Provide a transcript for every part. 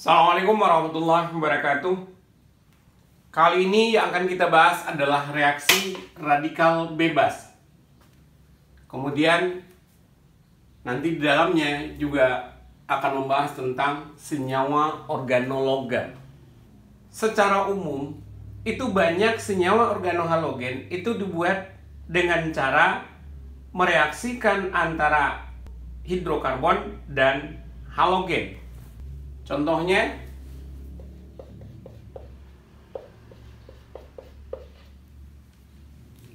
Assalamualaikum warahmatullahi wabarakatuh. Kali ini yang akan kita bahas adalah reaksi radikal bebas. Kemudian nanti di dalamnya juga akan membahas tentang senyawa organologan. Secara umum, itu banyak senyawa organohalogen itu dibuat dengan cara mereaksikan antara hidrokarbon dan halogen. Contohnya,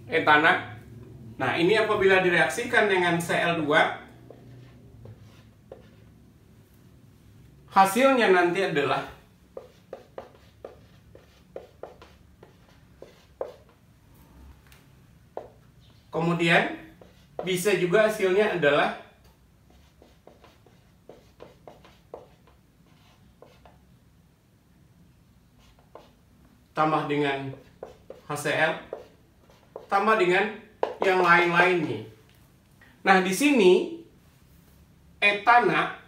etana. Nah, ini apabila direaksikan dengan Cl2, hasilnya nanti adalah kemudian bisa juga hasilnya adalah tambah dengan HCl, tambah dengan yang lain-lainnya. Nah, di sini etana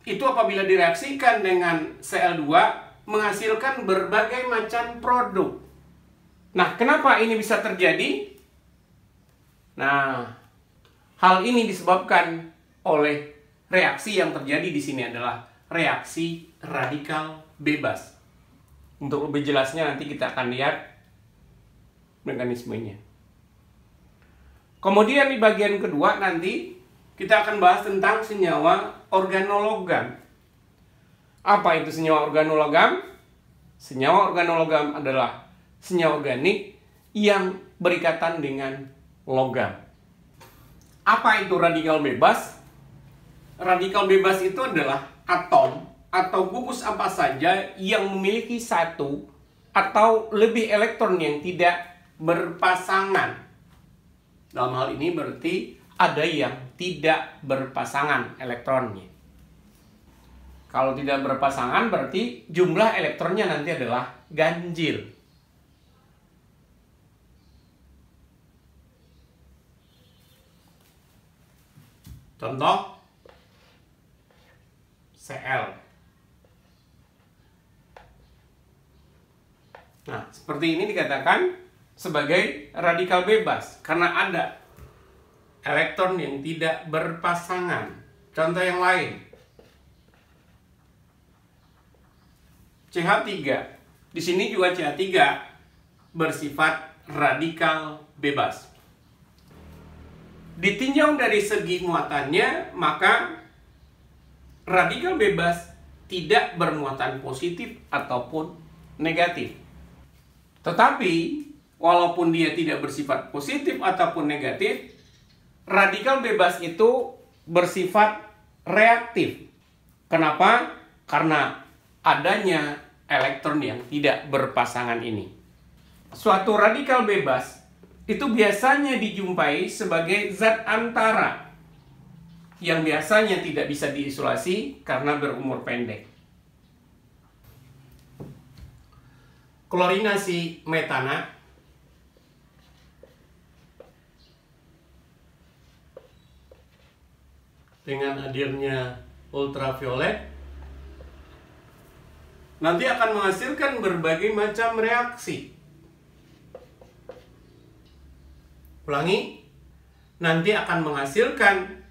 itu apabila direaksikan dengan Cl2 menghasilkan berbagai macam produk. Nah, kenapa ini bisa terjadi? Nah, hal ini disebabkan oleh reaksi yang terjadi di sini adalah reaksi radikal bebas. Untuk lebih jelasnya nanti kita akan lihat mekanismenya. Kemudian di bagian kedua nanti kita akan bahas tentang senyawa organologam. Apa itu senyawa organologam? Senyawa organologam adalah senyawa organik yang berikatan dengan logam. Apa itu radikal bebas? Radikal bebas itu adalah atom atau gugus apa saja yang memiliki satu atau lebih elektron yang tidak berpasangan. Dalam hal ini berarti ada yang tidak berpasangan elektronnya. Kalau tidak berpasangan berarti jumlah elektronnya nanti adalah ganjil. Contoh Cl. Nah, seperti ini dikatakan sebagai radikal bebas karena ada elektron yang tidak berpasangan. Contoh yang lain, CH3. Di sini juga CH3 bersifat radikal bebas. Ditinjau dari segi muatannya, maka radikal bebas tidak bermuatan positif ataupun negatif. Tetapi, walaupun dia tidak bersifat positif ataupun negatif, radikal bebas itu bersifat reaktif. Kenapa? Karena adanya elektron yang tidak berpasangan ini. Suatu radikal bebas itu biasanya dijumpai sebagai zat antara yang biasanya tidak bisa diisolasi karena berumur pendek. Klorinasi metana dengan hadirnya ultraviolet nanti akan menghasilkan berbagai macam reaksi. Ulangi, nanti akan menghasilkan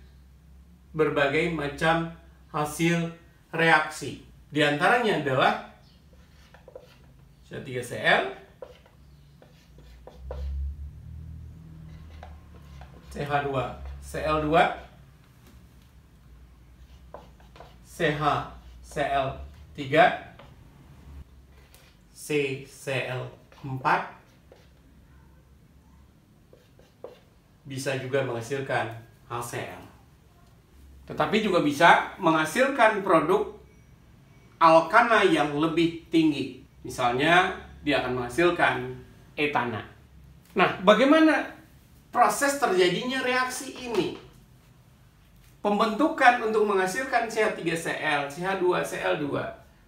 berbagai macam hasil reaksi. Di antaranya adalah CH3Cl, CH2Cl2, CHCl3, CCl4, bisa juga menghasilkan HCl. Tetapi juga bisa menghasilkan produk alkana yang lebih tinggi. Misalnya, dia akan menghasilkan etana. Nah, bagaimana proses terjadinya reaksi ini? Pembentukan untuk menghasilkan CH3Cl, CH2Cl2,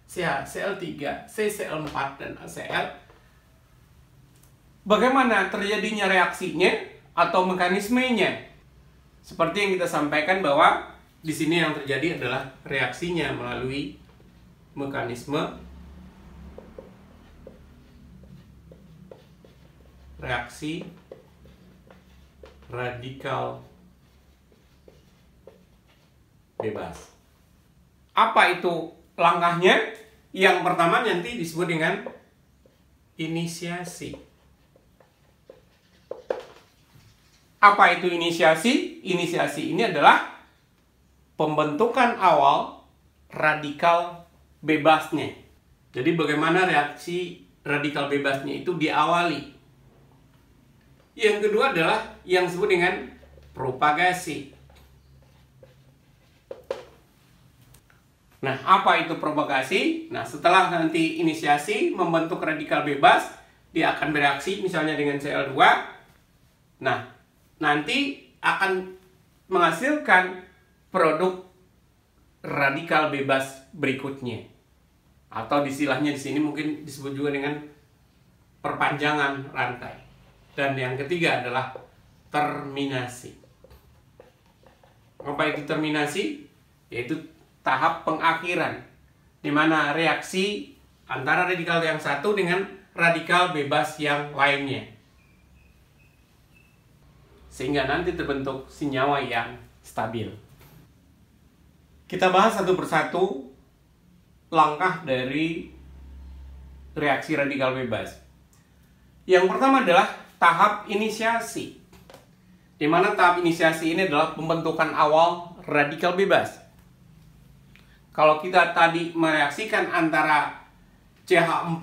CHCl3, CCl4, dan HCl. Bagaimana terjadinya reaksinya atau mekanismenya? Seperti yang kita sampaikan bahwa di sini yang terjadi adalah reaksinya melalui mekanisme reaksi radikal bebas. Apa itu langkahnya? Yang pertama nanti disebut dengan inisiasi. Apa itu inisiasi? Inisiasi ini adalah pembentukan awal radikal bebasnya. Jadi bagaimana reaksi radikal bebasnya itu diawali. Yang kedua adalah yang disebut dengan propagasi. Nah, apa itu propagasi? Nah, setelah nanti inisiasi membentuk radikal bebas, dia akan bereaksi misalnya dengan Cl2. Nah, nanti akan menghasilkan produk radikal bebas berikutnya. Atau istilahnya di sini mungkin disebut juga dengan perpanjangan rantai. Dan yang ketiga adalah terminasi. Apa itu terminasi? Yaitu tahap pengakhiran, di mana reaksi antara radikal yang satu dengan radikal bebas yang lainnya, sehingga nanti terbentuk senyawa yang stabil. Kita bahas satu persatu langkah dari reaksi radikal bebas. Yang pertama adalah tahap inisiasi, di mana tahap inisiasi ini adalah pembentukan awal radikal bebas. Kalau kita tadi mereaksikan antara CH4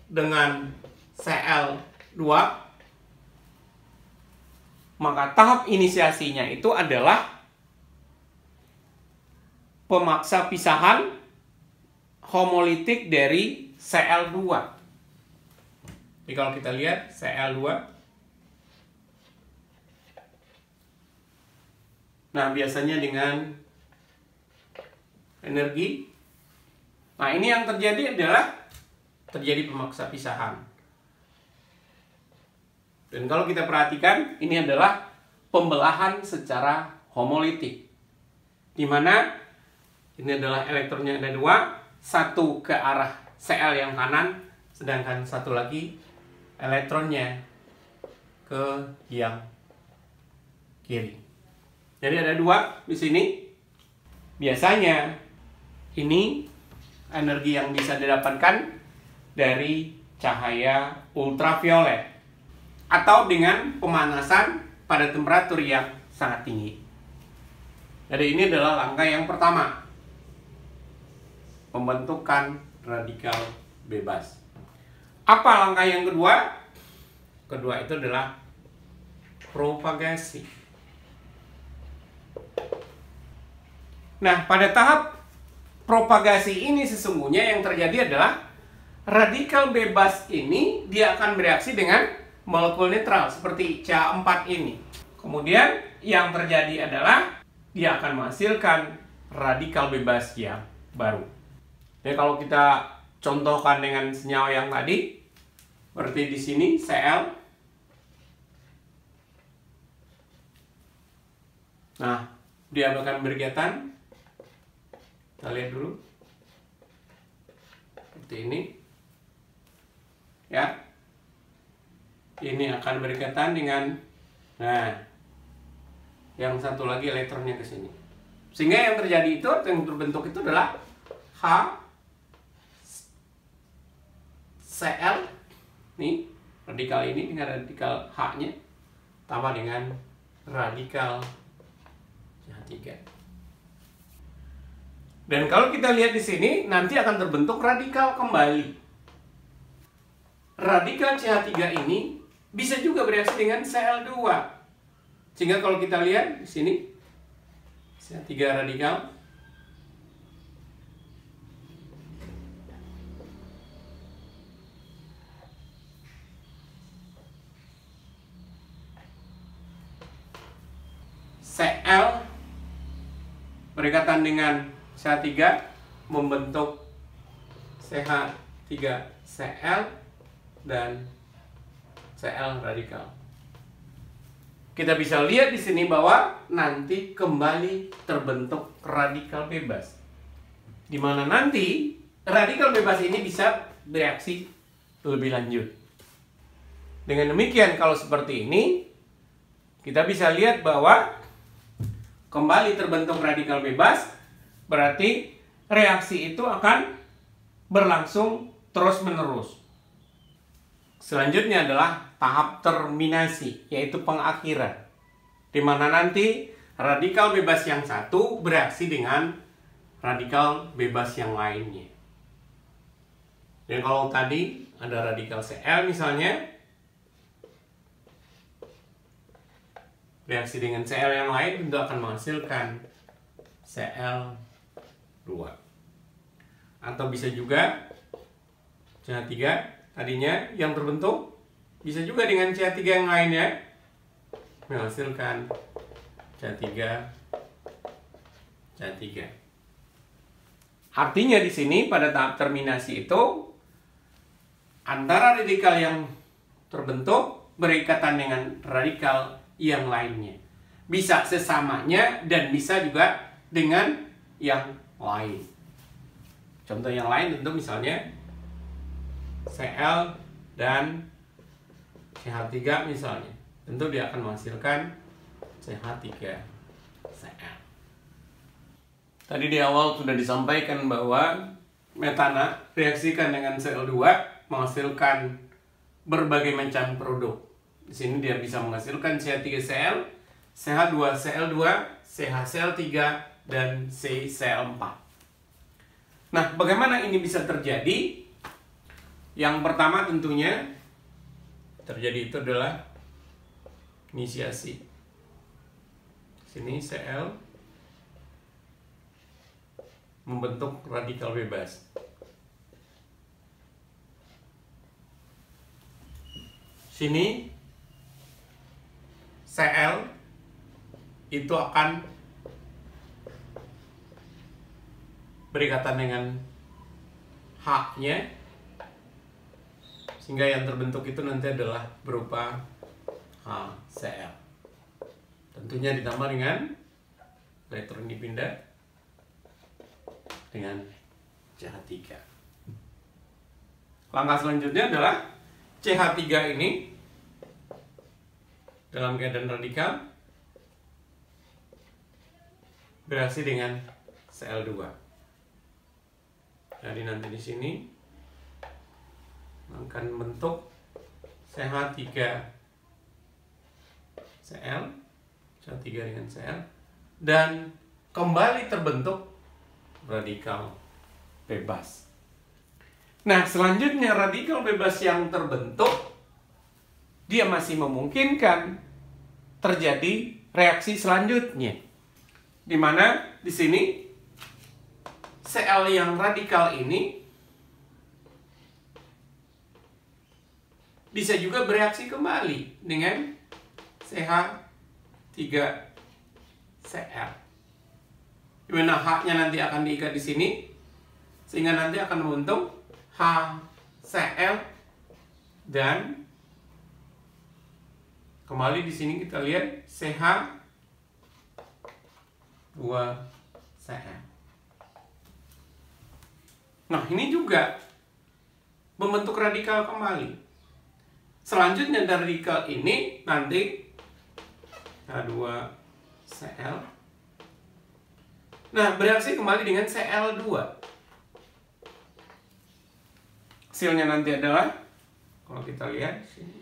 dengan Cl2, maka tahap inisiasinya itu adalah pemaksa pisahan homolitik dari Cl2. Jadi kalau kita lihat Cl2, nah biasanya dengan energi. Nah, ini yang terjadi adalah terjadi pemaksa pisahan. Dan kalau kita perhatikan, ini adalah pembelahan secara homolitik, di mana ini adalah elektronnya ada dua, satu ke arah Cl yang kanan, sedangkan satu lagi elektronnya ke yang kiri. Jadi ada dua di sini. Biasanya ini energi yang bisa didapatkan dari cahaya ultraviolet atau dengan pemanasan pada temperatur yang sangat tinggi. Jadi ini adalah langkah yang pertama, pembentukan radikal bebas. Apa langkah yang kedua? Kedua itu adalah propagasi. Nah, pada tahap propagasi ini sesungguhnya yang terjadi adalah radikal bebas ini dia akan bereaksi dengan molekul netral seperti CH4 ini. Kemudian yang terjadi adalah dia akan menghasilkan radikal bebas yang baru. Jadi kalau kita contohkan dengan senyawa yang tadi, berarti di sini Cl. Nah, dia akan berkegiatan. Kita lihat dulu seperti ini ya, ini akan berkaitan dengan, nah, yang satu lagi elektronnya ke sini, sehingga yang terjadi itu, yang terbentuk itu adalah Cl nih, radikal ini dengan radikal H nya tambah dengan radikal CH3. Dan kalau kita lihat di sini, nanti akan terbentuk radikal kembali. Radikal CH3 ini bisa juga bereaksi dengan Cl2. Sehingga kalau kita lihat di sini, CH3 radikal, Cl berkaitan dengan CH3 membentuk CH3Cl dan Cl radikal. Kita bisa lihat di sini bahwa nanti kembali terbentuk radikal bebas. di mana nanti radikal bebas ini bisa bereaksi lebih lanjut. Dengan demikian, kalau seperti ini, kita bisa lihat bahwa kembali terbentuk radikal bebas, berarti reaksi itu akan berlangsung terus-menerus. Selanjutnya adalah tahap terminasi, yaitu pengakhiran, di mana nanti radikal bebas yang satu bereaksi dengan radikal bebas yang lainnya. Dan kalau tadi ada radikal Cl misalnya, reaksi dengan Cl yang lain tentu akan menghasilkan Cl2. Atau bisa juga CH3 tadinya yang terbentuk bisa juga dengan CH3 yang lainnya menghasilkan CH3. Artinya di sini pada tahap terminasi itu antara radikal yang terbentuk berikatan dengan radikal yang lainnya. Bisa sesamanya dan bisa juga dengan yang lain. Contoh yang lain tentu misalnya Cl dan CH3 misalnya. Tentu dia akan menghasilkan CH3Cl. Tadi di awal sudah disampaikan bahwa metana reaksikan dengan Cl2 menghasilkan berbagai macam produk. Di sini dia bisa menghasilkan CH3Cl, CH2Cl2, CHCl3, dan CCl4. Nah, bagaimana ini bisa terjadi? Yang pertama tentunya terjadi itu adalah inisiasi. Sini Cl membentuk radikal bebas. Sini Cl itu akan berikatan dengan H-nya, sehingga yang terbentuk itu nanti adalah berupa HCl. Tentunya ditambah dengan elektron dipindah dengan CH3. Langkah selanjutnya adalah CH3 ini dalam keadaan radikal bereaksi dengan Cl2. Jadi nanti di sini akan bentuk CH3Cl, CH3 dengan Cl, dan kembali terbentuk radikal bebas. Nah, selanjutnya radikal bebas yang terbentuk, dia masih memungkinkan terjadi reaksi selanjutnya, di mana di sini Cl yang radikal ini bisa juga bereaksi kembali dengan CH3Cl. Di mana H-nya nanti akan diikat di sini, sehingga nanti akan membentuk HCl, dan kembali di sini kita lihat CH2Cl. Nah, ini juga membentuk radikal kembali. Selanjutnya dari radikal ini nanti H2Cl. Nah, bereaksi kembali dengan Cl2. Hasilnya nanti adalah, kalau kita lihat sini,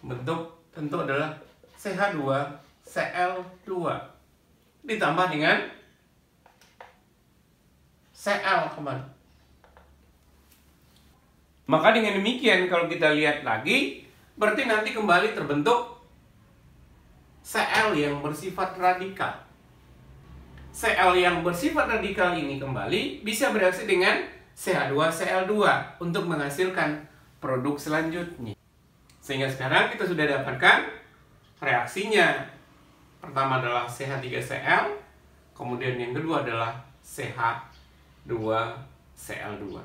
bentuk tentu adalah CH2Cl2 ditambah dengan Cl kembali. Maka dengan demikian kalau kita lihat lagi, berarti nanti kembali terbentuk Cl yang bersifat radikal. Cl yang bersifat radikal ini kembali bisa bereaksi dengan CH2Cl2 untuk menghasilkan produk selanjutnya. Sehingga sekarang kita sudah dapatkan reaksinya. Pertama adalah CH3Cl, kemudian yang kedua adalah CH2Cl2.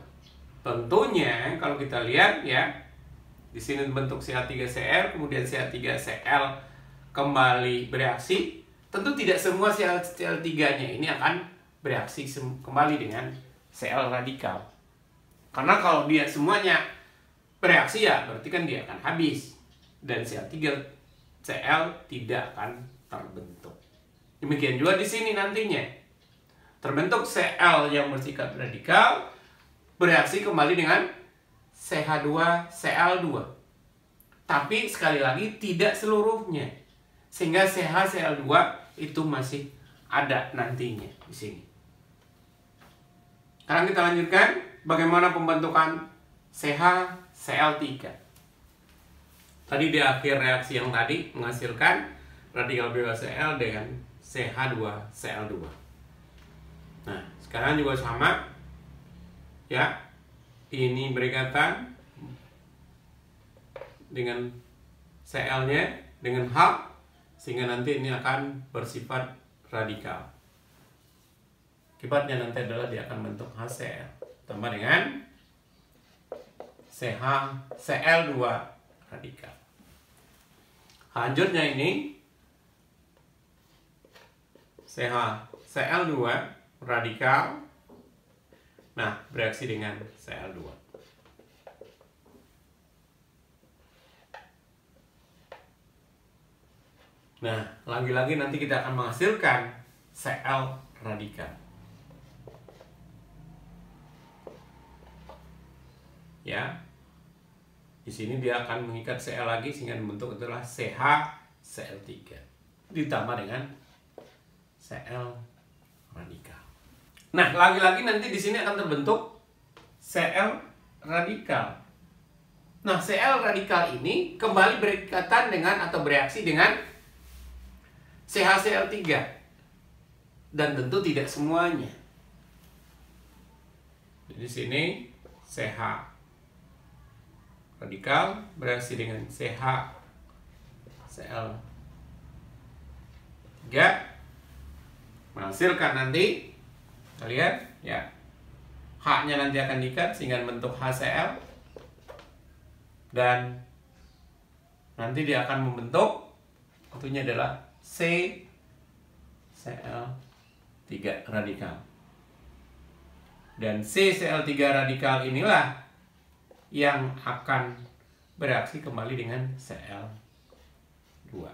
Tentunya kalau kita lihat ya, di sini bentuk CH3Cl, kemudian CH3Cl kembali bereaksi, tentu tidak semua sel CL3-nya ini akan bereaksi kembali dengan Cl radikal. Karena kalau dia semuanya bereaksi ya berarti kan dia akan habis. Dan Cl tidak akan terbentuk. Demikian juga di sini nantinya. Terbentuk Cl yang bersifat radikal bereaksi kembali dengan CH2Cl2. Tapi sekali lagi tidak seluruhnya. Sehingga CH-Cl2 itu masih ada nantinya di sini. Sekarang kita lanjutkan bagaimana pembentukan CH-Cl3. Tadi di akhir reaksi yang tadi menghasilkan radikal bebas Cl dengan CH2Cl2. Nah, sekarang juga sama. Ya. Ini berikatan dengan Cl-nya dengan H, sehingga nanti ini akan bersifat radikal. Akibatnya nanti adalah dia akan bentuk HCl tambah dengan CH-Cl2 radikal. Selanjutnya ini CH-Cl2 radikal, nah bereaksi dengan Cl2. Nah, lagi-lagi nanti kita akan menghasilkan Cl radikal. Ya. Di sini dia akan mengikat Cl lagi sehingga membentuk adalah CH-Cl3 ditambah dengan Cl radikal. Nah, lagi-lagi nanti di sini akan terbentuk Cl radikal. Nah, Cl radikal ini kembali berikatan dengan atau bereaksi dengan CH-Cl3. Dan tentu tidak semuanya. Di sini CH radikal bereaksi dengan CH-Cl3 menghasilkan nanti, kita lihat ya, H-nya nanti akan diikat sehingga membentuk HCl, dan nanti dia akan membentuk tentunya adalah CCl3 radikal. Dan CCl3 radikal inilah yang akan bereaksi kembali dengan Cl2.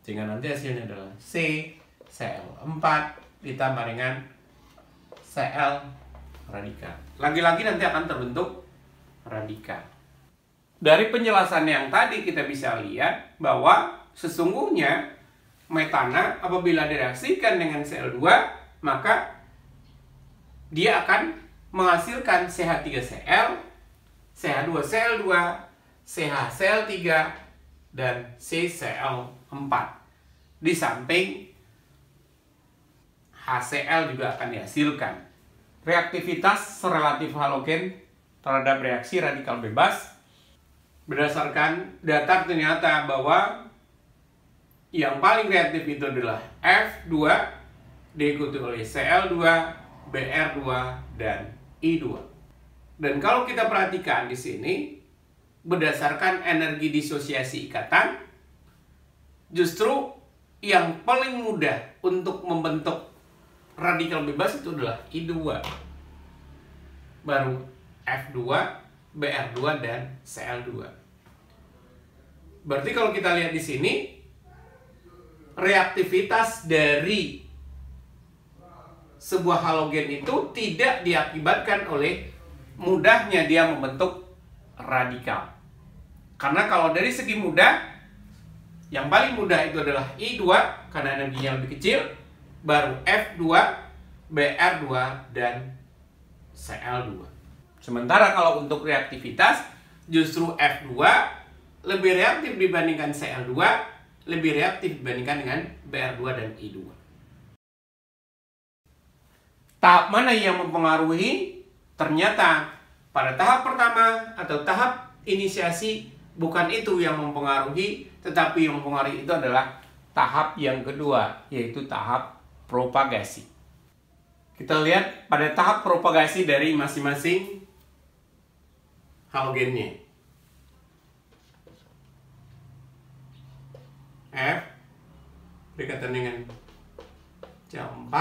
Sehingga nanti hasilnya adalah CCl4 ditambah dengan Cl radikal. Lagi-lagi nanti akan terbentuk radikal. Dari penjelasan yang tadi kita bisa lihat bahwa sesungguhnya metana apabila direaksikan dengan Cl2 maka dia akan menghasilkan CH3Cl, CH2Cl2, CH-Cl3, dan CCl4. Di samping HCl juga akan dihasilkan. Reaktivitas relatif halogen terhadap reaksi radikal bebas berdasarkan data ternyata bahwa yang paling reaktif itu adalah F2 diikuti oleh Cl2, Br2, dan I2. Dan kalau kita perhatikan di sini, berdasarkan energi disosiasi ikatan, justru yang paling mudah untuk membentuk radikal bebas itu adalah I2. Baru F2, Br2, dan Cl2. Berarti kalau kita lihat di sini, reaktivitas dari sebuah halogen itu tidak diakibatkan oleh mudahnya dia membentuk radikal. Karena kalau dari segi mudah, yang paling mudah itu adalah I2 karena energinya lebih kecil, baru F2, Br2, dan Cl2. Sementara kalau untuk reaktivitas, justru F2 lebih reaktif dibandingkan Cl2, lebih reaktif dibandingkan dengan Br2 dan I2. Tahap mana yang mempengaruhi? Ternyata pada tahap pertama atau tahap inisiasi bukan itu yang mempengaruhi, tetapi yang mempengaruhi itu adalah tahap yang kedua, yaitu tahap propagasi. Kita lihat pada tahap propagasi dari masing-masing halogennya. F berkaitan dengan CH4,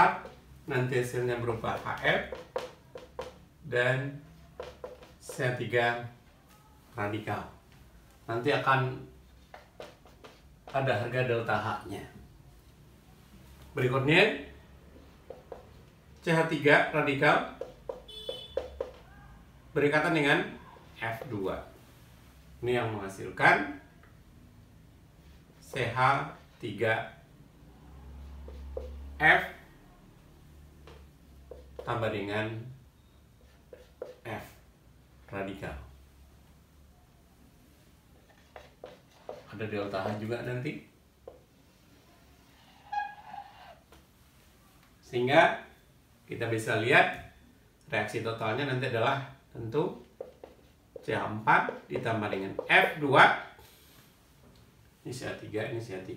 nanti hasilnya berupa HF dan CH3 radikal. Nanti akan ada harga delta H-nya. Berikutnya CH3 radikal berikatan dengan F2. Ini yang menghasilkan CH3F tambah dengan F radikal. Ada delta H juga nanti. Sehingga kita bisa lihat reaksi totalnya nanti adalah tentu CH4 ditambah dengan F2. Ini CH3, ini CH3.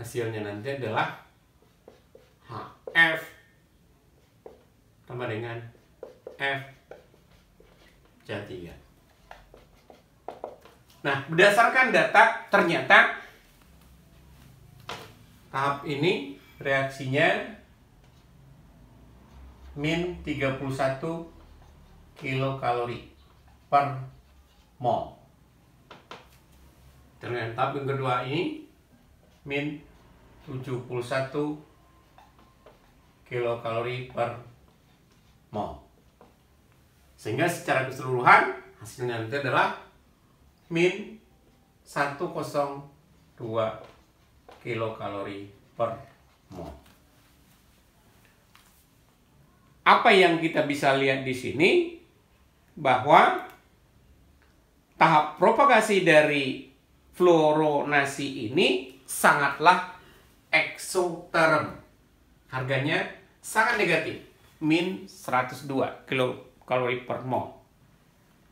Hasilnya nanti adalah HF tambah dengan F CH3. Nah, berdasarkan data ternyata tahap ini reaksinya min 31 kilokalori per mol. Dan tahap yang kedua ini min 71 kilokalori per mol. Sehingga secara keseluruhan hasilnya nanti adalah min 102 kilokalori per mol. Apa yang kita bisa lihat di sini bahwa tahap propagasi dari fluoronasi ini sangatlah eksoterm. Harganya sangat negatif, min 102 kilokalori per mol.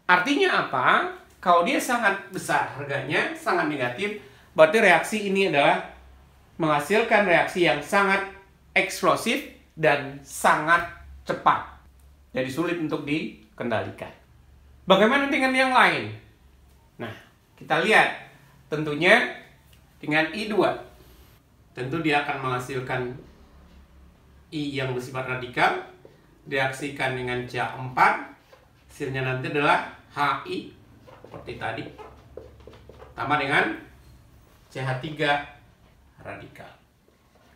Artinya apa? Kalau dia sangat besar harganya, sangat negatif, berarti reaksi ini adalah menghasilkan reaksi yang sangat eksplosif dan sangat cepat. Jadi sulit untuk dikendalikan. Bagaimana dengan yang lain? Nah, kita lihat tentunya dengan I2. Tentu dia akan menghasilkan I yang bersifat radikal, direaksikan dengan CH4, hasilnya nanti adalah HI seperti tadi, tambah dengan CH3 radikal.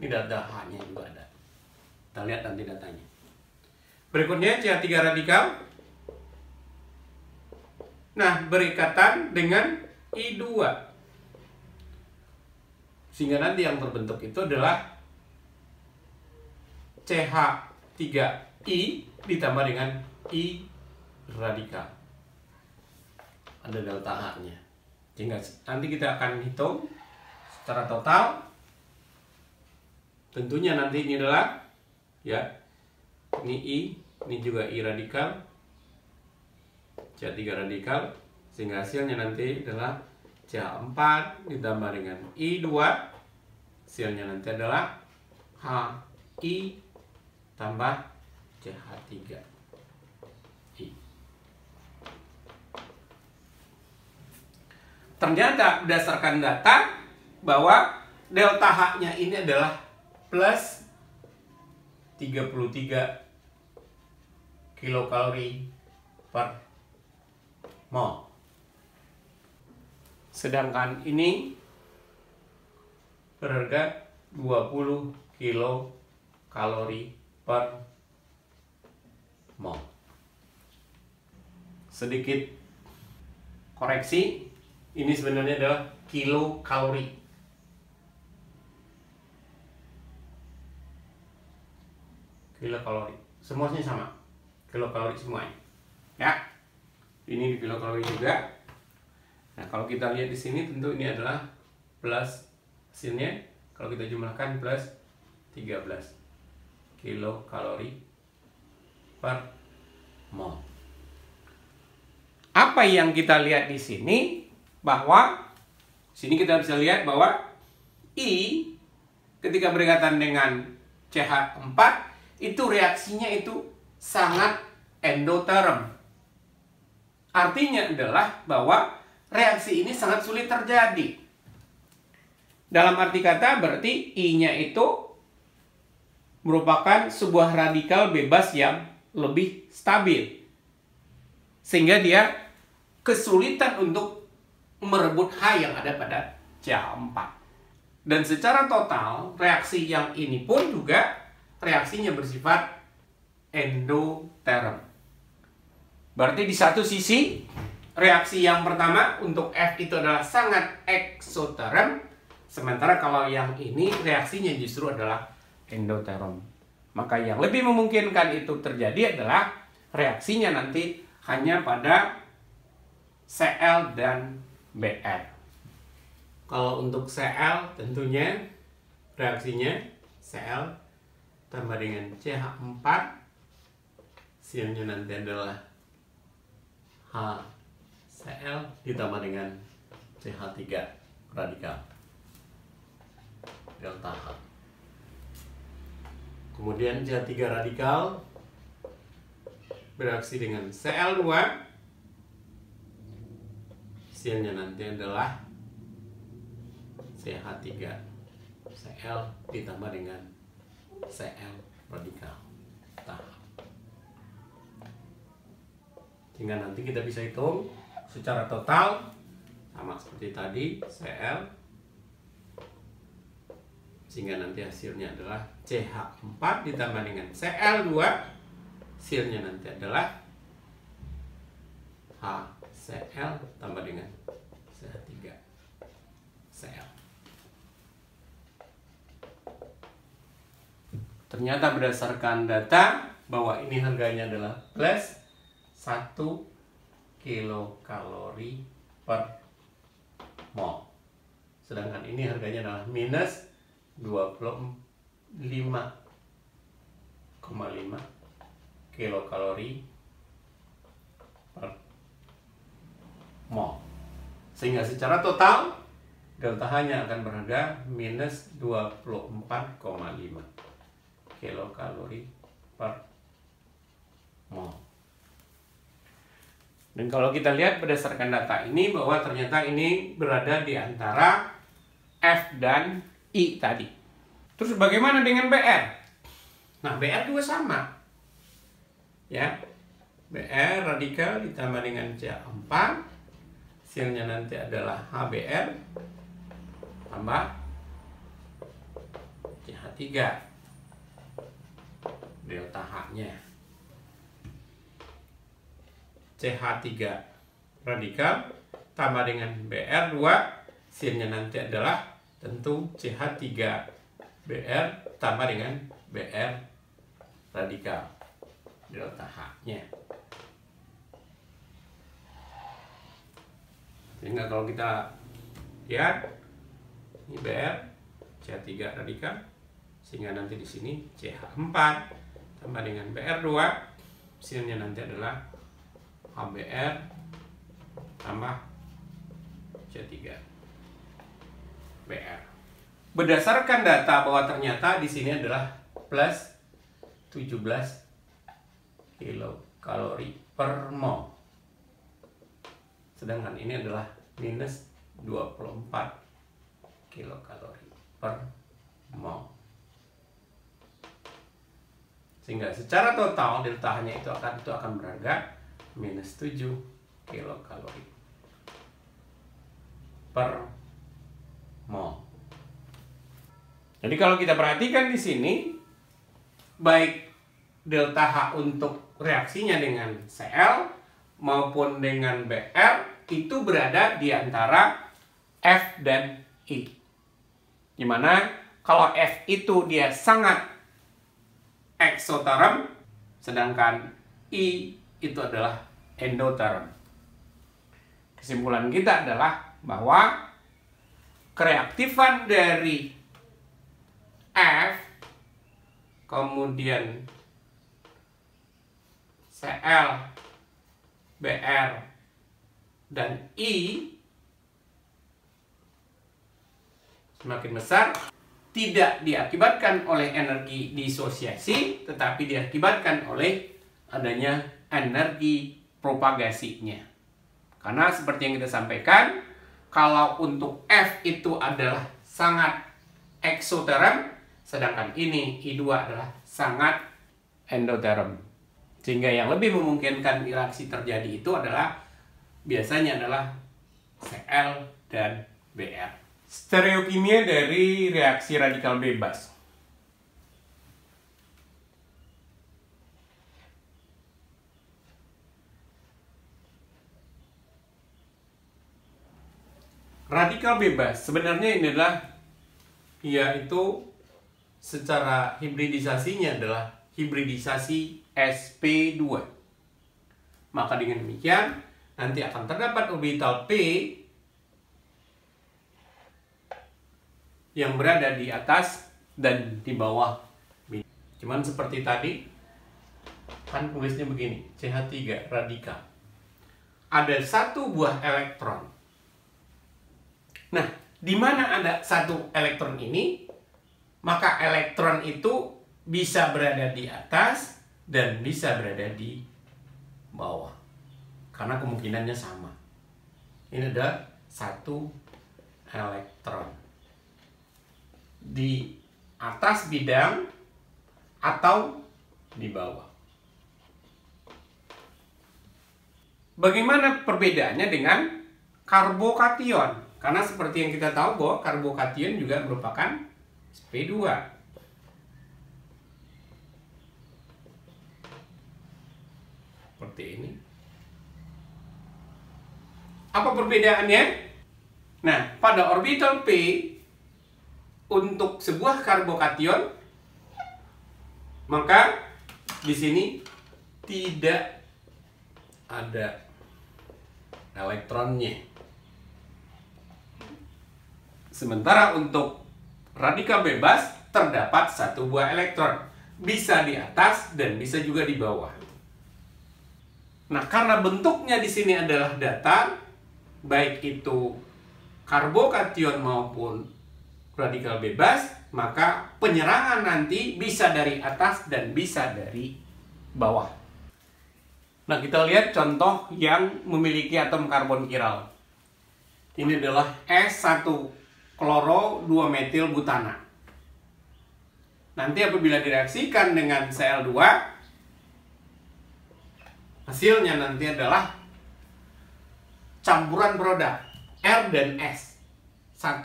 Ini data H-nya juga ada. Kita lihat nanti datanya. Berikutnya CH3 radikal. Nah, berikatan dengan I2. Sehingga nanti yang terbentuk itu adalah CH3I ditambah dengan I radikal. Ada delta H-nya. Sehingga nanti kita akan hitung secara total. Tentunya nanti ini adalah ya, ini I, ini juga I radikal, CH3 radikal, sehingga hasilnya nanti adalah CH4 ditambah dengan I2, hasilnya nanti adalah HI tambah CH3I. Ternyata berdasarkan data bahwa delta H-nya ini adalah plus 33 kilokalori per mol. Sedangkan ini berharga 20 kilokalori per mol. Sedikit koreksi, ini sebenarnya adalah kilokalori. Kilokalori, semuanya sama, kilokalori semuanya. Ya, ini di kilokalori juga. Nah, kalau kita lihat di sini, tentu ini adalah plus hasilnya. Kalau kita jumlahkan plus 13 kilokalori per mol. Apa yang kita lihat di sini? Bahwa sini kita bisa lihat bahwa I ketika berikatan dengan CH4 itu reaksinya itu sangat endoterm. Artinya adalah bahwa reaksi ini sangat sulit terjadi. Dalam arti kata berarti I-nya itu merupakan sebuah radikal bebas yang lebih stabil. Sehingga dia kesulitan untuk merebut H yang ada pada CH4. Dan secara total, reaksi yang ini pun juga reaksinya bersifat endoterm. Berarti di satu sisi, reaksi yang pertama untuk F itu adalah sangat eksoterm, sementara kalau yang ini reaksinya justru adalah endoterm. Maka yang lebih memungkinkan itu terjadi adalah reaksinya nanti hanya pada Cl dan Br. Kalau untuk Cl tentunya reaksinya Cl tambah dengan CH4, hasilnya nanti adalah HCl ditambah dengan CH3 radikal delta H. Kemudian CH3 radikal bereaksi dengan Cl2, hasilnya nanti adalah CH3 Cl ditambah dengan Cl radikal tahap. Sehingga nanti kita bisa hitung secara total sama seperti tadi Cl, sehingga nanti hasilnya adalah CH4 ditambah dengan Cl2, hasilnya nanti adalah HCl tambah dengan CH3 Cl. Ternyata berdasarkan data bahwa ini harganya adalah plus 1 kilokalori per mol. Sedangkan ini harganya adalah minus 25,5 kilokalori per mol. Sehingga secara total delta H-nya akan berharga minus 24,5 kilokalori per mol. Dan kalau kita lihat berdasarkan data ini bahwa ternyata ini berada di antara F dan I tadi. Terus bagaimana dengan BR? Nah, BR juga sama. Ya. BR radikal ditambah dengan CH4, hasilnya nanti adalah HBr tambah CH3 delta H-nya. CH3 radikal tambah dengan Br2, hasilnya nanti adalah tentu CH3 Br tambah dengan Br radikal delta H-nya. Sehingga kalau kita lihat ini Br CH3 radikal, sehingga nanti di sini CH4 tambah dengan Br2, hasilnya nanti adalah HBr tambah CH3 Br. Berdasarkan data bahwa ternyata di sini adalah plus 17 kilokalori per mol. Sedangkan ini adalah minus 24 kilokalori per mol. Sehingga secara total delta-nya itu akan berharga minus 7 kilokalori per mol. Jadi kalau kita perhatikan di sini, baik delta H untuk reaksinya dengan Cl maupun dengan Br itu berada di antara F dan I. Dimana kalau F itu dia sangat eksoterm, sedangkan I itu adalah endoterm. Kesimpulan kita adalah bahwa kereaktifan dari F kemudian Cl, Br, dan I semakin besar tidak diakibatkan oleh energi disosiasi, tetapi diakibatkan oleh adanya energi propagasinya. Karena seperti yang kita sampaikan, kalau untuk F itu adalah sangat eksoterm, sedangkan ini I2 adalah sangat endoterm. Sehingga yang lebih memungkinkan reaksi terjadi itu adalah biasanya adalah Cl dan Br. Stereokimia dari reaksi radikal bebas. Radikal bebas sebenarnya ini adalah, yaitu secara hibridisasinya adalah hibridisasi sp2. Maka dengan demikian nanti akan terdapat orbital p yang berada di atas dan di bawah. Cuman seperti tadi kan tulisnya begini, CH3 radikal. Ada satu buah elektron. Nah, di mana ada satu elektron ini, maka elektron itu bisa berada di atas dan bisa berada di bawah. Karena kemungkinannya sama. Ini ada satu elektron di atas bidang atau di bawah. Bagaimana perbedaannya dengan karbokation? Karena seperti yang kita tahu bahwa karbokation juga merupakan sp2. Seperti ini. Apa perbedaannya? Nah, pada orbital p untuk sebuah karbokation, maka di sini tidak ada elektronnya. Sementara untuk radikal bebas terdapat satu buah elektron, bisa di atas dan bisa juga di bawah. Nah, karena bentuknya di sini adalah datar, baik itu karbokation maupun radikal bebas, maka penyerangan nanti bisa dari atas dan bisa dari bawah. Nah, kita lihat contoh yang memiliki atom karbon chiral. Ini adalah S1 kloro 2 metil butana. Nanti apabila direaksikan dengan Cl2, hasilnya nanti adalah campuran produk R dan S. 1,2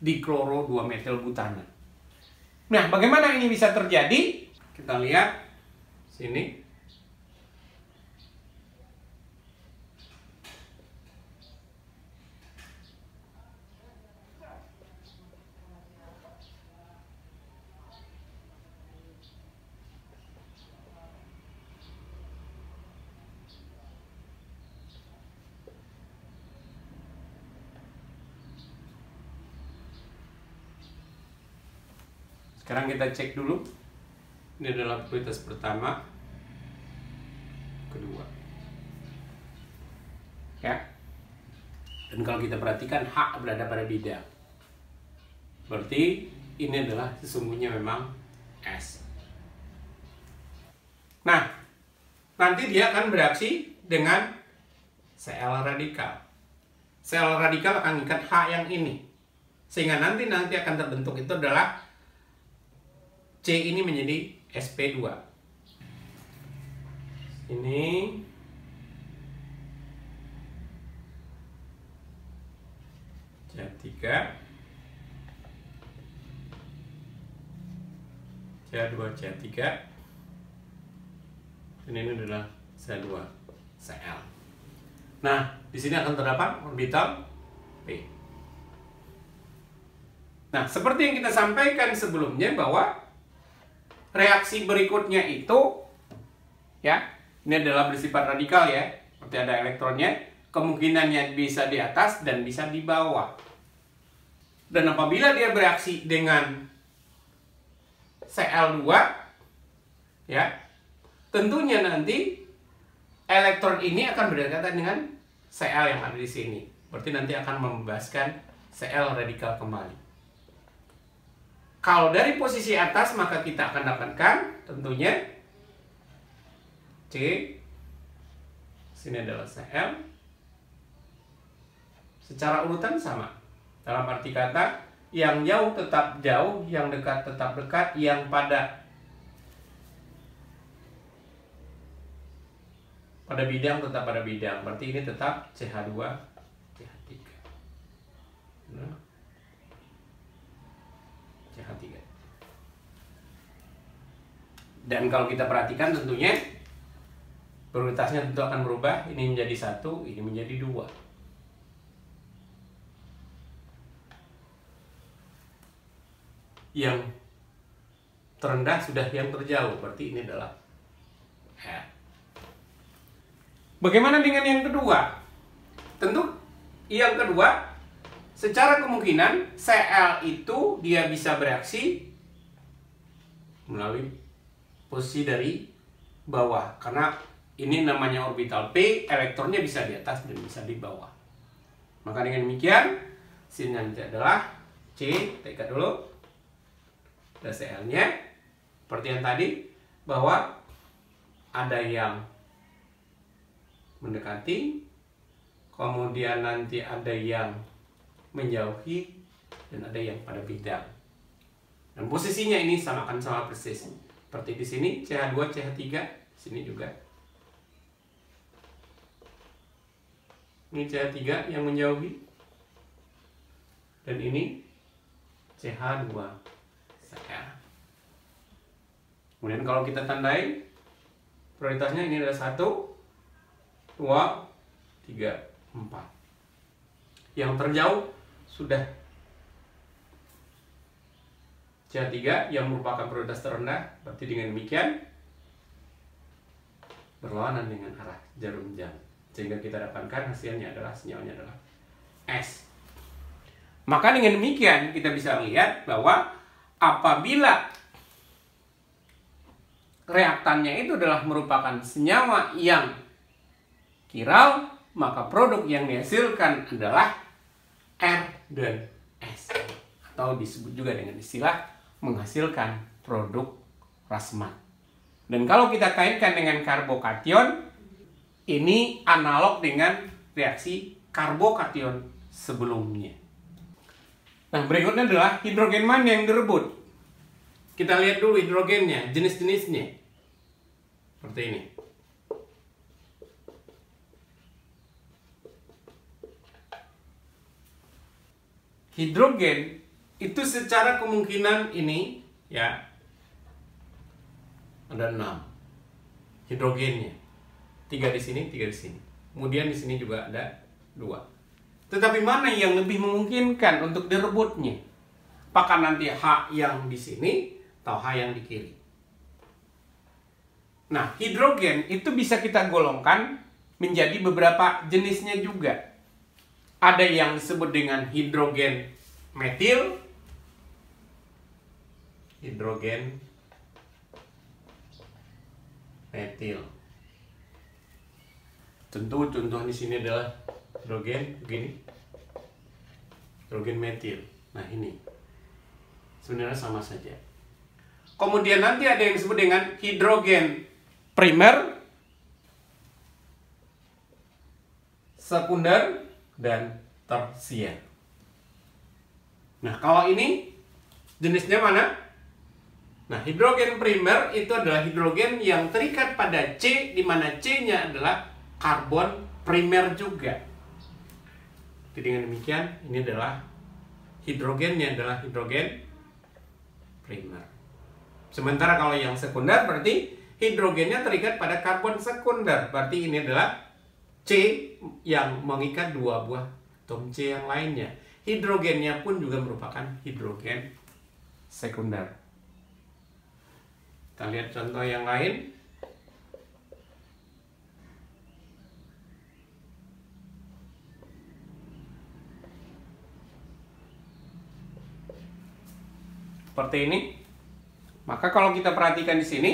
dikloro 2 metil butana. Nah, bagaimana ini bisa terjadi? Kita lihat sini. Sekarang kita cek dulu. Ini adalah proprietase pertama, kedua. Ya. Dan kalau kita perhatikan H berada pada bidang. Berarti ini adalah sesungguhnya memang S. Nah, nanti dia akan bereaksi dengan Cl radikal. Cl radikal akan mengikat H yang ini. Sehingga nanti akan terbentuk itu adalah C ini menjadi sp2. Ini C3, C2, C3, dan ini adalah C2, Cl. Nah, di sini akan terdapat orbital P. Nah, seperti yang kita sampaikan sebelumnya bahwa reaksi berikutnya itu, ya, ini adalah bersifat radikal ya, seperti ada elektronnya, kemungkinannya bisa di atas dan bisa di bawah. Dan apabila dia bereaksi dengan Cl2, ya, tentunya nanti elektron ini akan berdekatan dengan Cl yang ada di sini. Berarti nanti akan membebaskan Cl radikal kembali. Kalau dari posisi atas maka kita akan dapatkan tentunya C, sini adalah Cl, secara urutan sama. Dalam arti kata yang jauh tetap jauh, yang dekat tetap dekat, yang pada bidang tetap pada bidang. Berarti ini tetap CH2 CH3. Nah, CH3. Dan kalau kita perhatikan tentunya prioritasnya tentu akan berubah. Ini menjadi 1, ini menjadi 2. Yang terendah sudah yang terjauh, berarti ini adalah F. Bagaimana dengan yang kedua? Tentu yang kedua, secara kemungkinan Cl itu dia bisa bereaksi melalui posisi dari bawah, karena ini namanya orbital P, elektronnya bisa di atas dan bisa di bawah. Maka dengan demikian hasilnya adalah C, kita ikat dulu, ada Cl-nya seperti yang tadi, bahwa ada yang mendekati, kemudian nanti ada yang menjauhi, dan ada yang pada bidang. Dan posisinya ini akan sama persis. Seperti di sini CH2 CH3, sini juga. Ini CH3 yang menjauhi, dan ini CH2 Cl. Kemudian kalau kita tandai prioritasnya ini adalah 1, 2, 3, 4. Yang terjauh sudah CH3 yang merupakan prioritas terendah. Berarti dengan demikian berlawanan dengan arah jarum jam, sehingga kita dapatkan hasilnya adalah senyawanya adalah S. Maka dengan demikian kita bisa melihat bahwa apabila reaktannya itu adalah merupakan senyawa yang kiral, maka produk yang dihasilkan adalah R dan S, atau disebut juga dengan istilah menghasilkan produk Rassmann. Dan kalau kita kaitkan dengan karbokation, ini analog dengan reaksi karbokation sebelumnya. Nah, berikutnya adalah hidrogen mana yang direbut. Kita lihat dulu hidrogennya, jenis-jenisnya. Seperti ini. Hidrogen itu secara kemungkinan ini ya ada 6 hidrogennya. 3 di sini, 3 di sini. Kemudian di sini juga ada 2. Tetapi mana yang lebih memungkinkan untuk direbutnya? Apakah nanti H yang di sini atau H yang di kiri? Nah, hidrogen itu bisa kita golongkan menjadi beberapa jenisnya juga. Ada yang disebut dengan hidrogen metil, hidrogen metil. Tentu contoh di sini adalah hidrogen begini, hidrogen metil. Nah, ini sebenarnya sama saja. Kemudian nanti ada yang disebut dengan hidrogen primer, sekunder, dan tersier. Nah, kalau ini jenisnya mana? Nah, hidrogen primer itu adalah hidrogen yang terikat pada C, di mana C-nya adalah karbon primer juga. Jadi dengan demikian, ini adalah hidrogennya adalah hidrogen primer. Sementara kalau yang sekunder berarti hidrogennya terikat pada karbon sekunder. Berarti ini adalah C yang mengikat 2 buah atom C yang lainnya. Hidrogennya pun juga merupakan hidrogen sekunder. Kita lihat contoh yang lain. Seperti ini. Maka kalau kita perhatikan di sini,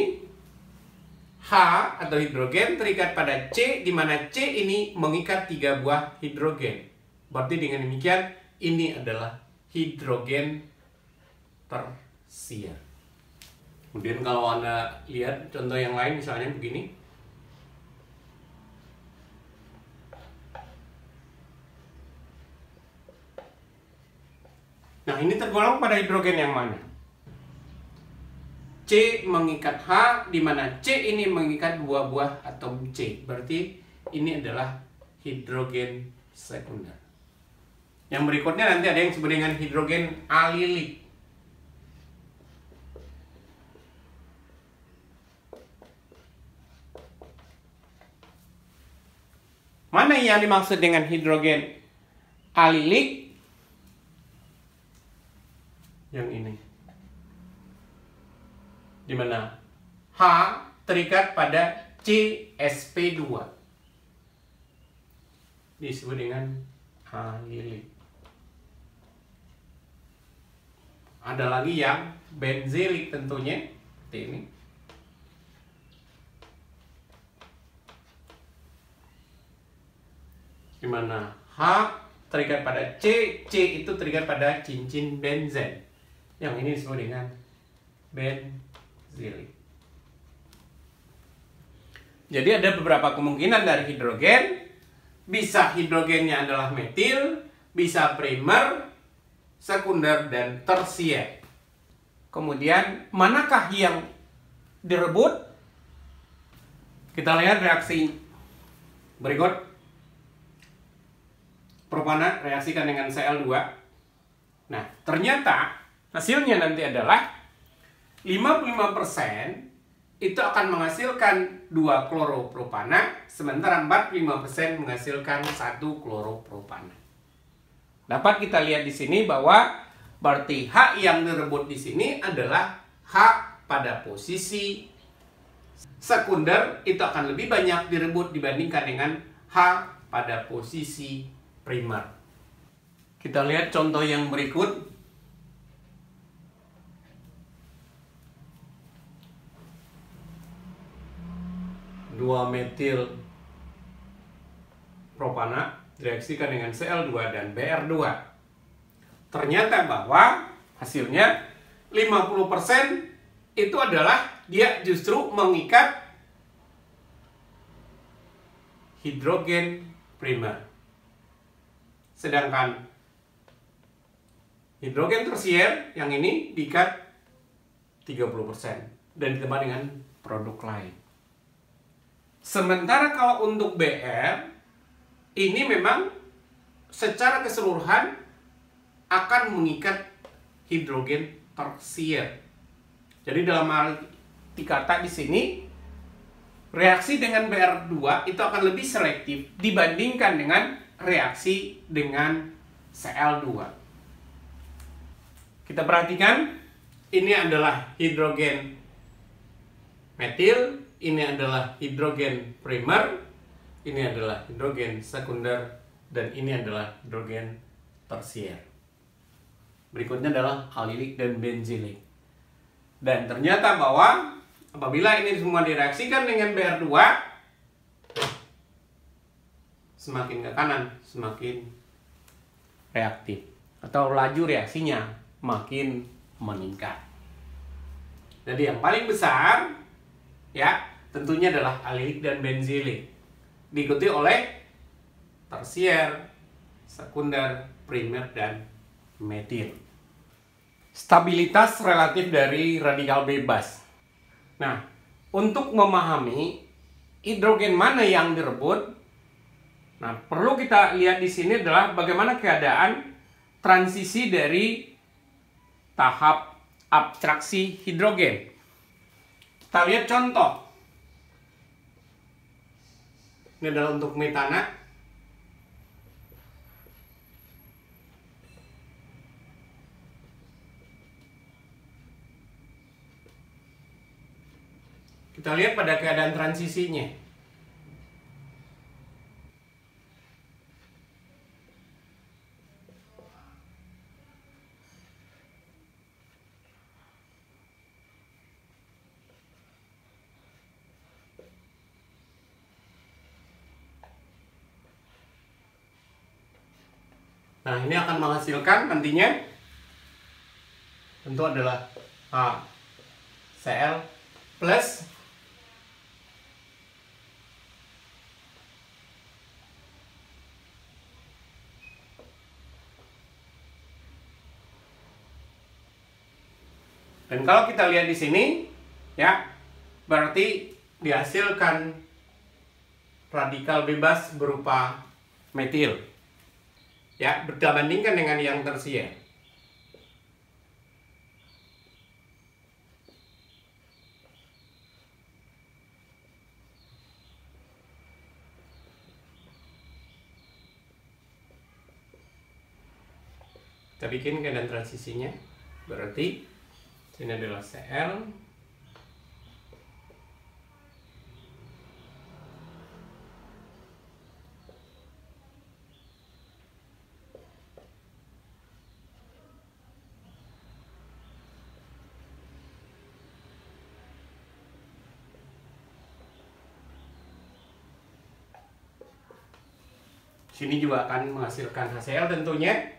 H atau hidrogen terikat pada C, di mana C ini mengikat 3 buah hidrogen. Berarti dengan demikian, ini adalah hidrogen tersier. Kemudian kalau Anda lihat contoh yang lain, misalnya begini. Nah, Nah, ini tergolong pada hidrogen yang mana? C mengikat H, di mana C ini mengikat dua buah atom C. Berarti ini adalah hidrogen sekunder. Yang berikutnya nanti ada yang disebut dengan hidrogen alilik. Mana yang dimaksud dengan hidrogen alilik? Yang ini. Di mana H terikat pada CsP2. Disebut dengan alilik. Ada lagi yang benzelik tentunya, seperti ini. Di mana H terikat pada C, C itu terikat pada cincin benzen. Yang ini disebut dengan benzelik. Jadi ada beberapa kemungkinan dari hidrogen. Bisa hidrogennya adalah metil, bisa primer, sekunder, dan tersier. Kemudian manakah yang direbut? Kita lihat reaksi berikut. Propana reaksikan dengan Cl2. Nah, ternyata hasilnya nanti adalah 55% itu akan menghasilkan 2 kloropropana, sementara 45% menghasilkan 1 kloropropana. Dapat kita lihat di sini bahwa berarti H yang direbut di sini adalah H pada posisi sekunder itu akan lebih banyak direbut dibandingkan dengan H pada posisi primer. Kita lihat contoh yang berikut. 2-metil propana direaksikan dengan Cl2 dan Br2. Ternyata bahwa hasilnya 50% itu adalah dia justru mengikat hidrogen primer. Sedangkan hidrogen tersier yang ini diikat 30% dan ditambah dengan produk lain. Sementara kalau untuk Br, ini memang secara keseluruhan akan mengikat hidrogen tersier. Jadi dalam arti kata di sini, reaksi dengan Br2 itu akan lebih selektif dibandingkan dengan reaksi dengan Cl2. Kita perhatikan, ini adalah hidrogen metil, ini adalah hidrogen primer, ini adalah hidrogen sekunder, dan ini adalah hidrogen tersier. Berikutnya adalah alilik dan benzilik. Dan ternyata bahwa apabila ini semua direaksikan dengan Br2, semakin ke kanan, semakin reaktif. Atau laju reaksinya makin meningkat. Jadi yang paling besar, ya, tentunya adalah alilik dan benzilik. Diikuti oleh tersier, sekunder, primer, dan metil. Stabilitas relatif dari radikal bebas. Nah, untuk memahami hidrogen mana yang direbut, nah, perlu kita lihat di sini adalah bagaimana keadaan transisi dari tahap abstraksi hidrogen. Kita lihat contoh. Ini adalah untuk metana. Kita lihat pada keadaan transisinya. Nah, ini akan menghasilkan nantinya tentu adalah Cl plus Dan kalau kita lihat di sini, ya, berarti dihasilkan radikal bebas berupa metil. Ya, berbandingkan dengan yang tersier. Kita bikin keadaan transisinya. Berarti sini adalah Cl, sini juga akan menghasilkan HCl tentunya,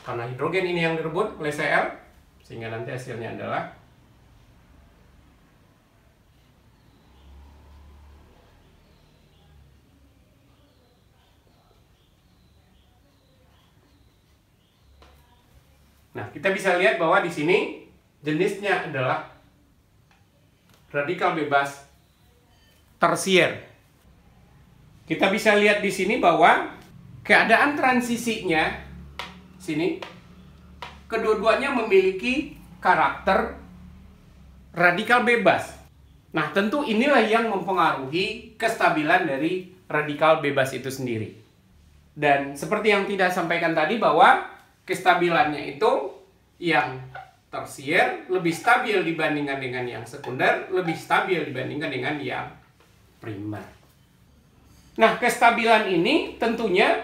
karena hidrogen ini yang direbut oleh Cl, sehingga nanti hasilnya adalah nah, kita bisa lihat bahwa di sini jenisnya adalah radikal bebas tersier. Kita bisa lihat di sini bahwa keadaan transisinya sini kedua-duanya memiliki karakter radikal bebas. Nah, tentu inilah yang mempengaruhi kestabilan dari radikal bebas itu sendiri. Dan seperti yang tidak sampaikan tadi bahwa kestabilannya itu yang tersier lebih stabil dibandingkan dengan yang sekunder, lebih stabil dibandingkan dengan yang primer. Nah, kestabilan ini tentunya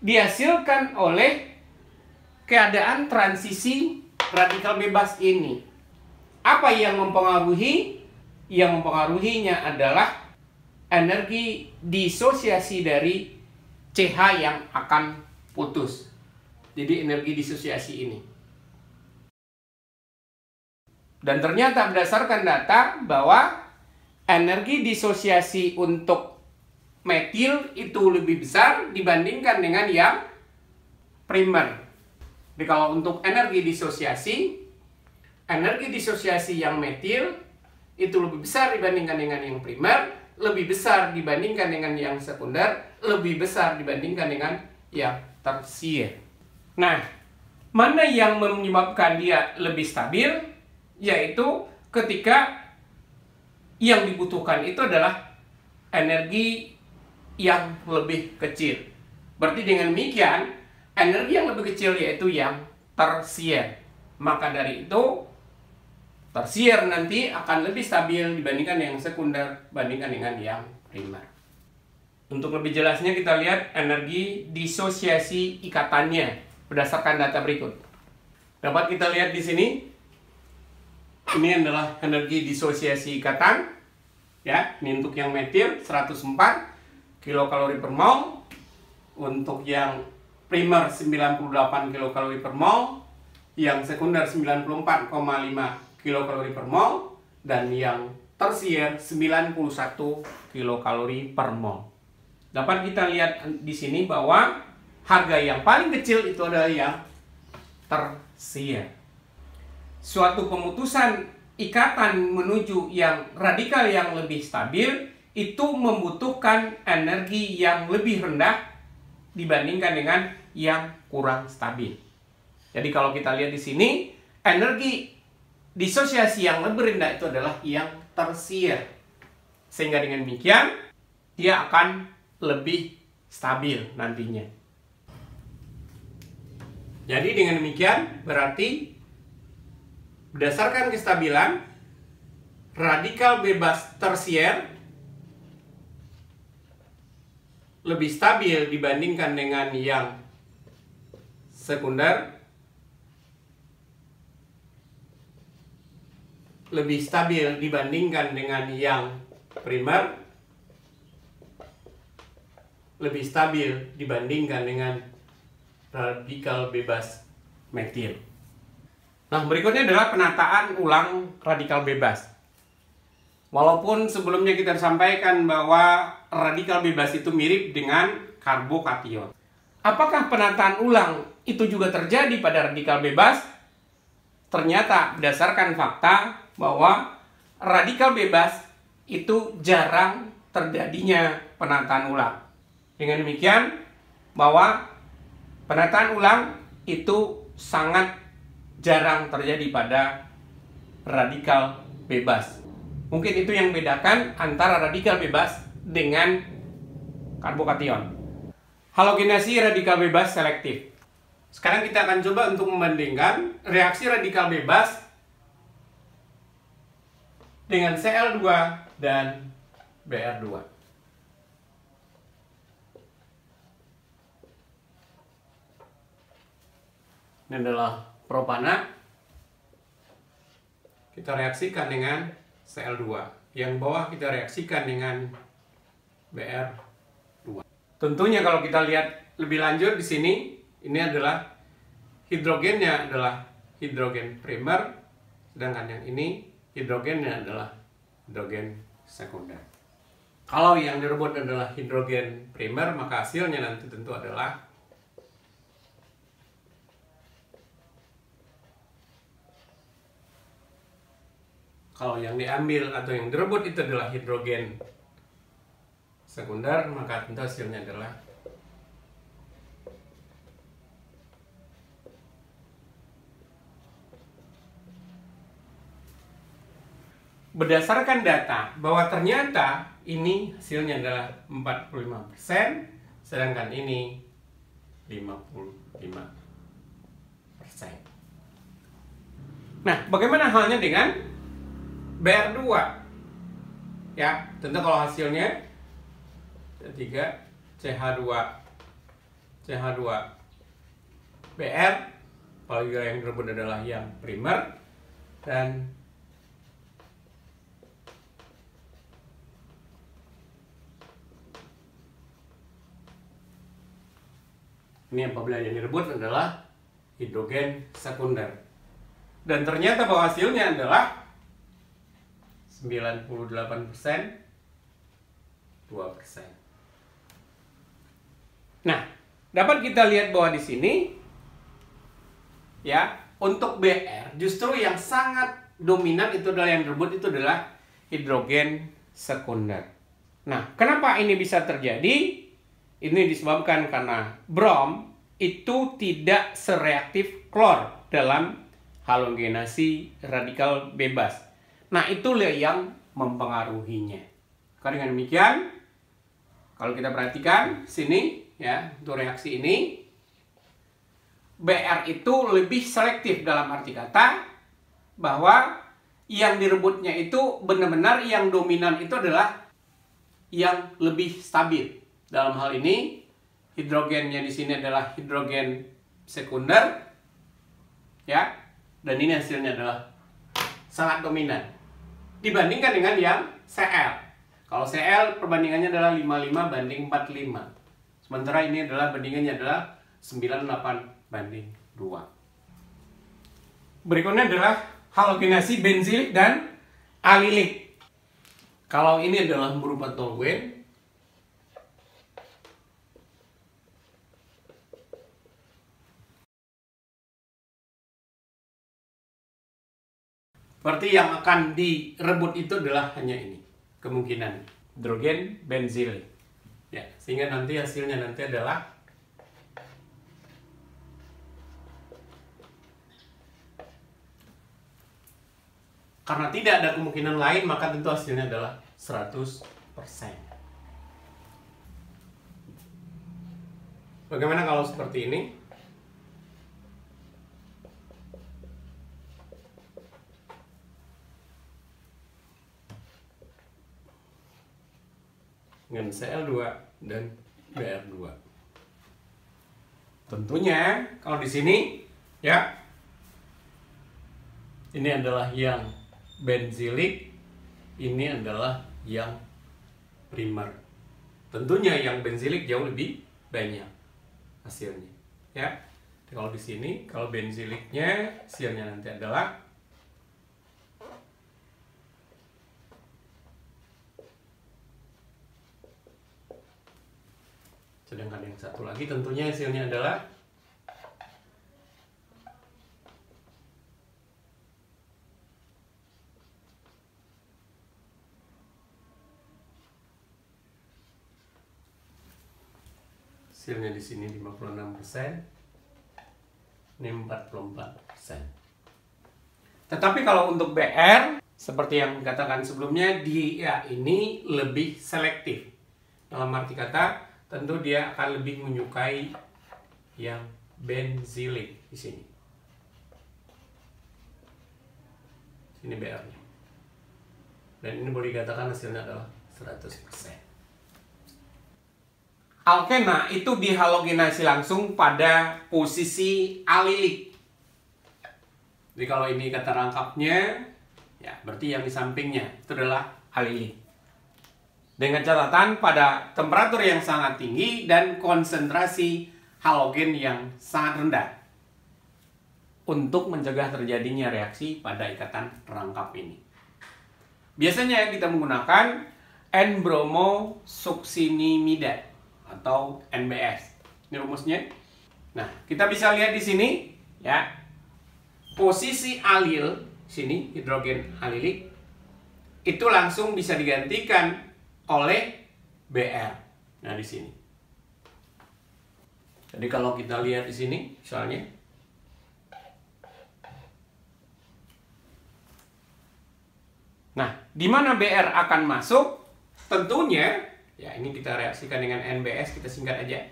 dihasilkan oleh keadaan transisi radikal bebas ini. Apa yang mempengaruhi? Yang mempengaruhinya adalah energi disosiasi dari CH yang akan putus. Jadi energi disosiasi ini. Dan ternyata berdasarkan data bahwa energi disosiasi untuk metil itu lebih besar dibandingkan dengan yang primer. Jadi kalau untuk energi disosiasi yang metil itu lebih besar dibandingkan dengan yang primer, lebih besar dibandingkan dengan yang sekunder, lebih besar dibandingkan dengan yang tersier. Nah, mana yang menyebabkan dia lebih stabil? Yaitu ketika yang dibutuhkan itu adalah energi yang lebih kecil. Berarti dengan demikian, energi yang lebih kecil yaitu yang tersier. Maka dari itu, tersier nanti akan lebih stabil dibandingkan yang sekunder, bandingkan dengan yang primer. Untuk lebih jelasnya kita lihat energi disosiasi ikatannya berdasarkan data berikut. Dapat kita lihat di sini. Ini adalah energi disosiasi ikatan. Ya, ini untuk yang metil 104 kilokalori per mol. Untuk yang primer 98 kilokalori per mol, yang sekunder 94,5 kilokalori per mol, dan yang tersier 91 kilokalori per mol. Dapat kita lihat di sini bahwa harga yang paling kecil itu adalah yang tersier. Suatu pemutusan ikatan menuju yang radikal yang lebih stabil itu membutuhkan energi yang lebih rendah dibandingkan dengan yang kurang stabil. Jadi kalau kita lihat di sini, energi disosiasi yang lebih rendah itu adalah yang tersier. Sehingga dengan demikian, dia akan lebih stabil nantinya. Jadi dengan demikian, berarti berdasarkan kestabilan, radikal bebas tersier lebih stabil dibandingkan dengan yang sekunder, lebih stabil dibandingkan dengan yang primer, lebih stabil dibandingkan dengan radikal bebas metil. Nah, berikutnya adalah penataan ulang radikal bebas. Walaupun sebelumnya kita sampaikan bahwa radikal bebas itu mirip dengan karbokation. Apakah penataan ulang itu juga terjadi pada radikal bebas? ternyata berdasarkan fakta bahwa radikal bebas itu jarang terjadinya penataan ulang. Dengan demikian, bahwa penataan ulang itu sangat jarang terjadi pada radikal bebas. Mungkin itu yang membedakan antara radikal bebas dengan karbokation. Halogenasi radikal bebas selektif. Sekarang kita akan coba untuk membandingkan reaksi radikal bebas dengan Cl2 dan Br2. Ini adalah propana. Kita reaksikan dengan Cl2. Yang bawah kita reaksikan dengan Br2. Tentunya kalau kita lihat lebih lanjut di sini, ini adalah hidrogennya adalah hidrogen primer, sedangkan yang ini hidrogennya adalah hidrogen sekunder. Kalau yang direbut adalah hidrogen primer, maka hasilnya nanti tentu adalah kalau yang diambil atau yang direbut itu adalah hidrogen sekunder, maka tentu hasilnya adalah berdasarkan data bahwa ternyata ini hasilnya adalah 45%, sedangkan ini 55%. Nah, bagaimana halnya dengan Br2? Ya, tentu kalau hasilnya 3 CH2 Br, apalagi yang direbut adalah yang primer, dan ini apabila yang direbut adalah hidrogen sekunder. Dan ternyata bahwa hasilnya adalah 98%, 2%. Nah, dapat kita lihat bahwa di sini ya, untuk Br justru yang sangat dominan itu adalah yang direbut itu adalah hidrogen sekunder. Nah, kenapa ini bisa terjadi? Ini disebabkan karena brom itu tidak sereaktif klor dalam halogenasi radikal bebas. Nah, itulah yang mempengaruhinya. Karena dengan demikian, kalau kita perhatikan sini ya, untuk reaksi ini, Br itu lebih selektif dalam arti kata bahwa yang direbutnya itu benar-benar yang dominan itu adalah yang lebih stabil. Dalam hal ini, hidrogennya di sini adalah hidrogen sekunder, ya, dan ini hasilnya adalah sangat dominan dibandingkan dengan yang Cl. Kalau Cl perbandingannya adalah 55 banding 45, sementara ini adalah bandingannya adalah 98 banding 2. Berikutnya adalah halogenasi benzilik dan alilik. Kalau ini adalah berupa toluen, berarti yang akan direbut itu adalah hanya ini, kemungkinan hidrogen benzilik. Ya, sehingga nanti hasilnya nanti adalah karena tidak ada kemungkinan lain, maka tentu hasilnya adalah 100%. Bagaimana kalau seperti ini? Dengan Cl2 dan Br2. Tentunya kalau di sini ya, ini adalah yang benzilik, ini adalah yang primer. Tentunya yang benzilik jauh lebih banyak hasilnya. Ya, kalau di sini kalau benziliknya hasilnya nanti adalah sedangkan yang satu lagi tentunya hasilnya adalah Hasilnya di sini 56%, ini 44%. Tetapi kalau untuk BR, seperti yang dikatakan sebelumnya, dia ini lebih selektif. Dalam arti kata, tentu dia akan lebih menyukai yang benzilik di sini. Ini BR-nya. Dan ini boleh dikatakan hasilnya adalah 100%. Alkena itu dihalogenasi langsung pada posisi alilik. Jadi kalau ini kata rangkapnya, ya berarti yang di sampingnya itu adalah alilik. Dengan catatan pada temperatur yang sangat tinggi dan konsentrasi halogen yang sangat rendah untuk mencegah terjadinya reaksi pada ikatan rangkap ini. Biasanya kita menggunakan N-bromosuksinimida atau NBS. Ini rumusnya. Nah, kita bisa lihat di sini ya. Posisi alil sini hidrogen alilik itu langsung bisa digantikan oleh BR. Nah, di sini. Jadi kalau kita lihat di sini misalnya nah, di mana BR akan masuk? Tentunya ya, ini kita reaksikan dengan NBS, kita singkat aja.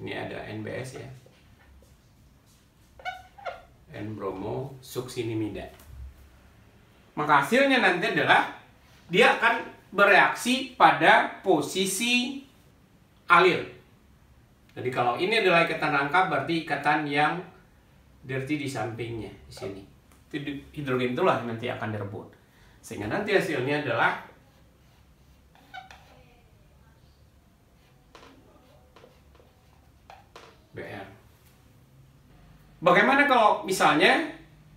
Ini ada NBS ya. N-bromosuksinimida. Maka hasilnya nanti adalah dia akan bereaksi pada posisi alil. Jadi kalau ini adalah ikatan rangkap, berarti ikatan yang dirty di sampingnya di sini. Hidrogen itulah nanti akan direbut. Sehingga nanti hasilnya adalah BR. Bagaimana kalau misalnya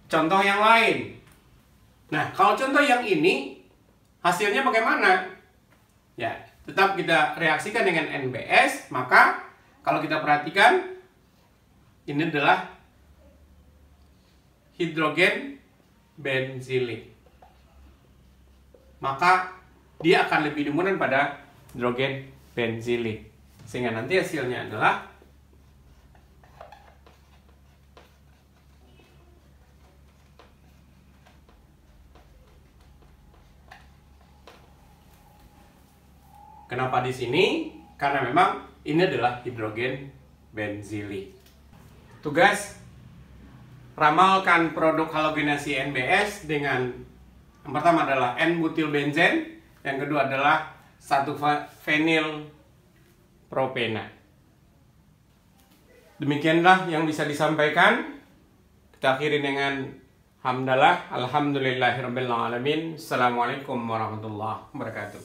contoh yang lain? Nah, kalau contoh yang ini hasilnya bagaimana? Ya, tetap kita reaksikan dengan NBS, maka kalau kita perhatikan ini adalah hidrogen benzilik. Maka dia akan lebih dominan pada hidrogen benzilik. Sehingga nanti hasilnya adalah kenapa di sini? Karena memang ini adalah hidrogen benzilik. Tugas ramalkan produk halogenasi NBS dengan yang pertama adalah N-butilbenzen, yang kedua adalah 1-fenil propena. Demikianlah yang bisa disampaikan. Kita akhiri dengan hamdalah, alhamdulillahirabbil alamin. Assalamualaikum warahmatullahi wabarakatuh.